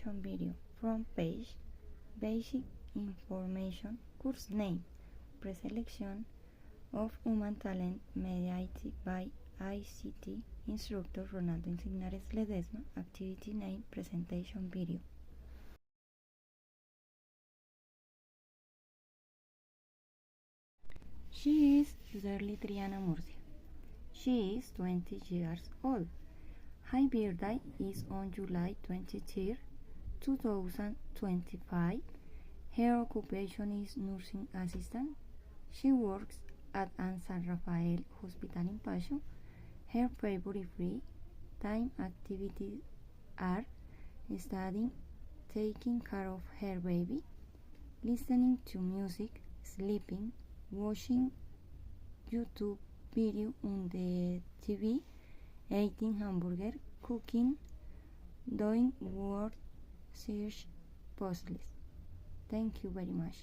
presentation video. Front page, basic information, course name, preselection of human talent mediated by ICT, instructor Ronaldo Insignares Ledesma, activity name, presentation video. She is Yuderli Triana Murcia. She is 20 years old. Her birthday is on July 23, 2025. Her occupation is nursing assistant. She works at San Rafael Hospital in Pacho. Her favorite free time activities are studying, taking care of her baby, listening to music, sleeping, watching YouTube video on the TV, eating hamburger, cooking, doing word search puzzles. Thank you very much.